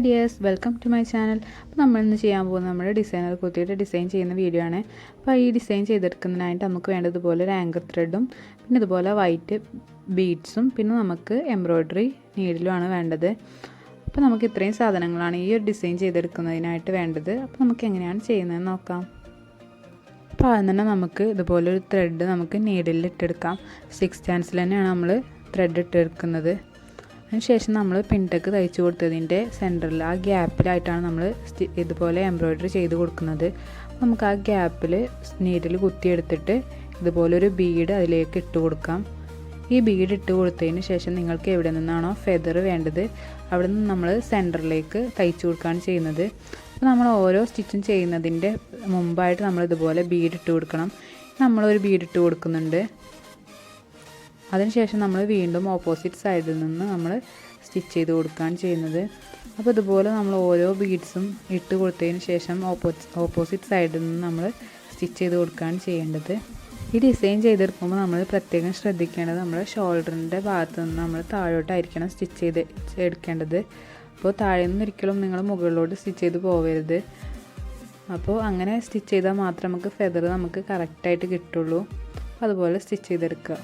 Hi dears, welcome to my channel. അപ്പോൾ നമ്മളിന്ന് ചെയ്യാൻ പോകുന്നത് നമ്മുടെ ഡിസൈനർ കുർത്തിയുടെ ഡിസൈൻ ചെയ്യുന്ന വീഡിയോ ആണ്. അപ്പോൾ ഈ ഡിസൈൻ ചെയ്തെടുക്കുന്നതിനായിട്ട് നമുക്ക് വേണ്ടതുപോലെ ഒരു ആങ്കർ ത്രെഡും പിന്നെ ഇതുപോലെ വൈറ്റ് ബീഡ്സും പിന്നെ നമുക്ക് എംബ്രോയ്ഡറി നീഡിലുമാണ് വേണ്ടത്. അപ്പോൾ നമുക്ക് ഇത്രയും സാധനങ്ങളാണ് ഈ ഒരു ഡിസൈൻ ചെയ്തെടുക്കുന്നതിനായിട്ട് വേണ്ടത്. അപ്പോൾ നമുക്ക് എങ്ങനെയാണ് ചെയ്യുന്നതെന്ന് നോക്കാം. അപ്പോൾ ആദ്യം തന്നെ നമുക്ക് ഇതുപോലൊരു ത്രെഡ് നമുക്ക് നീഡിലിൽ ഇട്ടെടുക്കാം. 6 സ്റ്റാൻഡ്സിൽ തന്നെയാണ് നമ്മൾ ത്രെഡ് ഇട്ടെടുക്കുന്നത്. അതിനുശേഷം നമ്മൾ പിൻടക്ക് തയ്ച്ചു കൊടുത്തതിൻ്റെ സെൻറ്ററിൽ ആ ഗ്യാപ്പിലായിട്ടാണ് നമ്മൾ ഇതുപോലെ എംബ്രോയ്ഡറി ചെയ്ത് കൊടുക്കുന്നത്. നമുക്ക് ആ ഗ്യാപ്പിൽ നീഡിൽ കുത്തിയെടുത്തിട്ട് ഇതുപോലൊരു ബീഡ് അതിലേക്ക് ഇട്ട് കൊടുക്കാം. ഈ ബീഡ് ഇട്ട് കൊടുത്തതിന് ശേഷം നിങ്ങൾക്ക് എവിടെ നിന്നാണോ ഫെദർ വേണ്ടത് അവിടെ നിന്ന് നമ്മൾ സെൻറ്ററിലേക്ക് തയ്ച്ചു കൊടുക്കുകയാണ് ചെയ്യുന്നത്. അപ്പോൾ നമ്മൾ ഓരോ സ്റ്റിച്ചും ചെയ്യുന്നതിൻ്റെ മുമ്പായിട്ട് നമ്മൾ ഇതുപോലെ ബീഡ് ഇട്ട് കൊടുക്കണം. നമ്മളൊരു ബീഡ് ഇട്ട് കൊടുക്കുന്നുണ്ട്. അതിനുശേഷം നമ്മൾ വീണ്ടും ഓപ്പോസിറ്റ് സൈഡിൽ നിന്ന് നമ്മൾ സ്റ്റിച്ച് ചെയ്ത് കൊടുക്കുകയാണ് ചെയ്യുന്നത്. അപ്പോൾ ഇതുപോലെ നമ്മൾ ഓരോ ബീഡ്സും ഇട്ട് കൊടുത്തതിന് ശേഷം ഓപ്പോസിറ്റ് സൈഡിൽ നിന്ന് നമ്മൾ സ്റ്റിച്ച് ചെയ്ത് കൊടുക്കുകയാണ് ചെയ്യേണ്ടത്. ഈ ഡിസൈൻ ചെയ്തെടുക്കുമ്പോൾ നമ്മൾ പ്രത്യേകം ശ്രദ്ധിക്കേണ്ടത് നമ്മുടെ ഷോൾഡറിൻ്റെ ഭാഗത്ത് നിന്ന് നമ്മൾ താഴോട്ടായിരിക്കണം സ്റ്റിച്ച് ചെയ്ത് എടുക്കേണ്ടത്. അപ്പോൾ താഴെ നിന്ന് ഒരിക്കലും നിങ്ങൾ മുകളിലോട്ട് സ്റ്റിച്ച് ചെയ്ത് പോകരുത്. അപ്പോൾ അങ്ങനെ സ്റ്റിച്ച് ചെയ്താൽ മാത്രമേ നമുക്ക് ഫെദർ നമുക്ക് കറക്റ്റായിട്ട് കിട്ടുള്ളൂ. അതുപോലെ സ്റ്റിച്ച് ചെയ്തെടുക്കുക.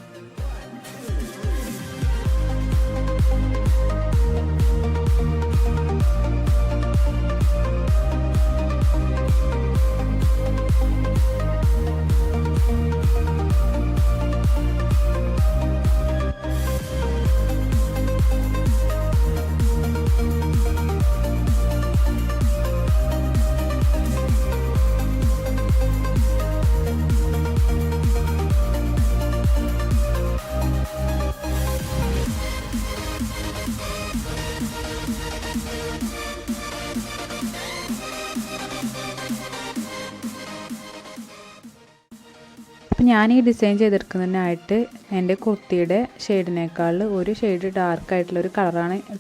അപ്പോൾ ഞാൻ ഈ ഡിസൈൻ ചെയ്തെടുക്കുന്നതിനായിട്ട് എൻ്റെ കുർത്തിയുടെ ഷെയ്ഡിനേക്കാൾ ഒരു ഷെയ്ഡ് ഡാർക്കായിട്ടുള്ളൊരു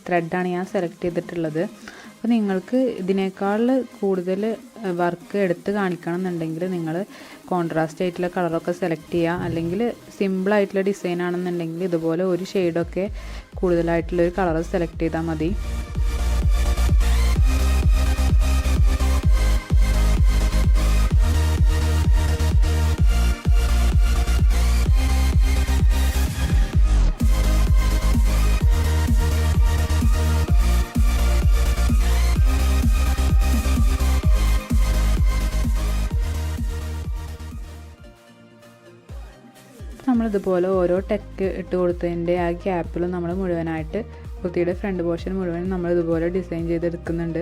ത്രെഡാണ് ഞാൻ സെലക്ട് ചെയ്തിട്ടുള്ളത്. അപ്പോൾ നിങ്ങൾക്ക് ഇതിനേക്കാൾ കൂടുതൽ വർക്ക് എടുത്ത് കാണിക്കണം എന്നുണ്ടെങ്കിൽ നിങ്ങൾ കോൺട്രാസ്റ്റ് ആയിട്ടുള്ള കളറൊക്കെ സെലക്ട് ചെയ്യുക. അല്ലെങ്കിൽ സിമ്പിളായിട്ടുള്ള ഡിസൈൻ ആണെന്നുണ്ടെങ്കിൽ ഇതുപോലെ ഒരു ഷെയ്ഡൊക്കെ കൂടുതലായിട്ടുള്ളൊരു കളർ സെലക്ട് ചെയ്താൽ മതി. നമ്മളിതുപോലെ ഓരോ ടെക്ക് ഇട്ട് കൊടുത്തതിൻ്റെ ആ ഗ്യാപ്പിൽ നമ്മൾ മുഴുവനായിട്ട് കുർത്തിയുടെ ഫ്രണ്ട് പോർഷൻ മുഴുവൻ നമ്മളിതുപോലെ ഡിസൈൻ ചെയ്തെടുക്കുന്നുണ്ട്.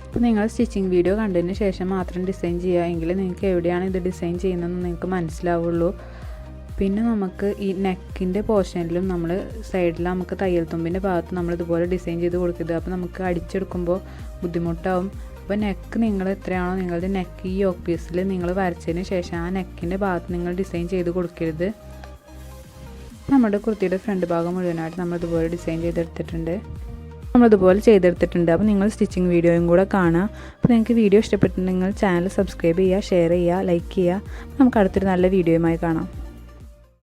അപ്പോൾ നിങ്ങൾ സ്റ്റിച്ചിങ് വീഡിയോ കണ്ടതിന് ശേഷം മാത്രം ഡിസൈൻ ചെയ്യുക, എങ്കിൽ നിങ്ങൾക്ക് എവിടെയാണ് ഇത് ഡിസൈൻ ചെയ്യുന്നതെന്ന് നിങ്ങൾക്ക് മനസ്സിലാവുള്ളൂ. പിന്നെ നമുക്ക് ഈ നെക്കിൻ്റെ പോർഷനിലും നമ്മൾ സൈഡിൽ നമുക്ക് തയ്യൽ തുമ്പിൻ്റെ ഭാഗത്ത് നമ്മളിതുപോലെ ഡിസൈൻ ചെയ്ത് കൊടുക്കരുത്. അപ്പോൾ നമുക്ക് അടിച്ചെടുക്കുമ്പോൾ ബുദ്ധിമുട്ടാവും. അപ്പോൾ നെക്ക് നിങ്ങൾ എത്രയാണോ നിങ്ങളുടെ നെക്ക് ഈ യോക്ക് പീസിൽ നിങ്ങൾ വരച്ചതിന് ശേഷം ആ നെക്കിൻ്റെ ഭാഗത്ത് നിങ്ങൾ ഡിസൈൻ ചെയ്ത് കൊടുക്കരുത്. നമ്മുടെ കുർത്തിയുടെ ഫ്രണ്ട് ഭാഗം മുഴുവനായിട്ട് നമ്മളിതുപോലെ ഡിസൈൻ ചെയ്തെടുത്തിട്ടുണ്ട്. അപ്പോൾ നിങ്ങൾ സ്റ്റിച്ചിങ് വീഡിയോയും കൂടെ കാണുക. അപ്പോൾ നിങ്ങൾക്ക് വീഡിയോ ഇഷ്ടപ്പെട്ടിട്ടുണ്ടെങ്കിൽ ചാനൽ സബ്സ്ക്രൈബ് ചെയ്യുക, ഷെയർ ചെയ്യുക, ലൈക്ക് ചെയ്യുക. നമുക്ക് അടുത്തൊരു നല്ല വീഡിയോയുമായി കാണാം.